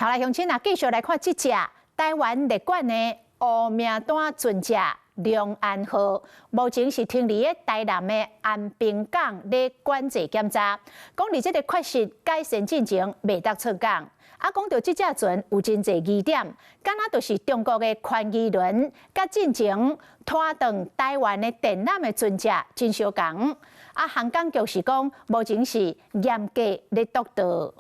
好來，鄉親啊，繼續來看這隻台灣列管的烏名單船隻龍安號，目前是停離台南的安平港咧管制檢查，講離這個確實改善進程未得出港。啊，講到這隻船有真濟疑點，敢若就是中國的寬基輪，甲進前拖動台灣的電纜的船隻真相共。啊，航港局是講，目前是嚴格咧督導。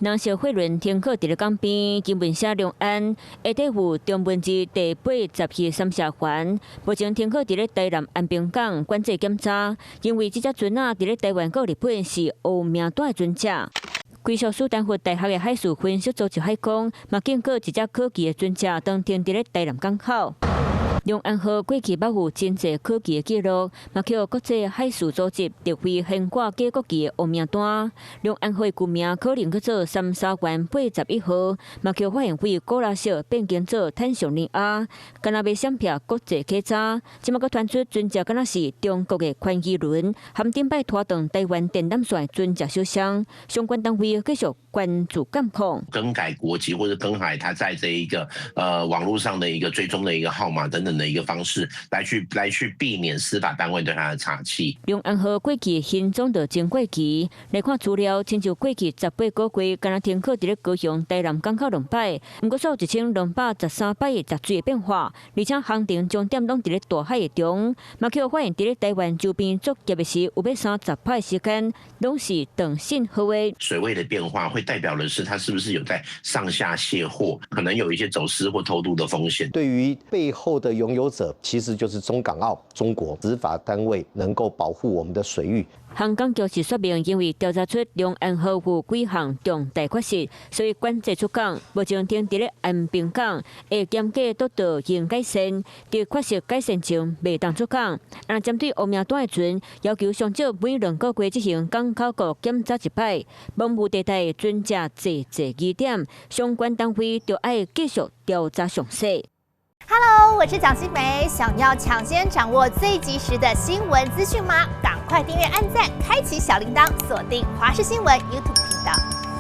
南小貨輪停靠佇咧港邊，金門社龍安下底有中文字第812三下環，目前停靠佇咧台南安平港管制檢查，因為這隻船啊佇咧台灣到日本是烏名單的船隻。歸屬斯坦福大學的海事分析組織海講，嘛見過一隻可疑的船隻當停佇咧台南港口。龍安號過去捌有真濟可疑的記錄，嘛叫國際海事組織特別懸掛假國旗的烏名單。龍安號的舊名可能叫做三沙灣81號，嘛叫發現為古拉小變更做坦尚尼亞，敢若要閃避國際稽查。即馬閣傳出船隻敢若是中國的寬基輪，含頂擺拖動台灣電纜線船隻受傷，相關單位繼續關注監控。更改國籍或者更改它在這一個網絡上的一個追蹤的一個號碼等等的一個方式，來去避免司法單位對它的查緝。龍安號過去新裝的前過期，來看資料，親像過去18個月，敢若停靠佇咧高雄台南港口2擺，不過數1213擺的集水的變化，而且航程重點攏佇咧大海的中，嘛去發現佇咧台灣周邊作業的時，有要30擺的時間，攏是等信號的。水位的變化會代表的是它是不是有在上下卸貨，可能有一些走私或偷渡的風險。對於背後的擁有者，其實就是中港澳中國執法單位能夠保護我們的水域。航港局是說明，因為調查出龍安號有幾項重大缺失，所以管制出港，目前停佇咧安平港，會嚴格督導應改善，佇缺失改善前未當出港。啊，針對烏名單的船，要求上少每2個月進行港口局檢查1擺，網霧地帶船隻濟疑點，相關單位就要繼續調查詳細。Hello， 我是蔣新梅。想要搶先掌握最及時的新聞資訊嗎？趕快訂閱、按讚、開啟小鈴鐺，鎖定華視新聞 YouTube 頻道。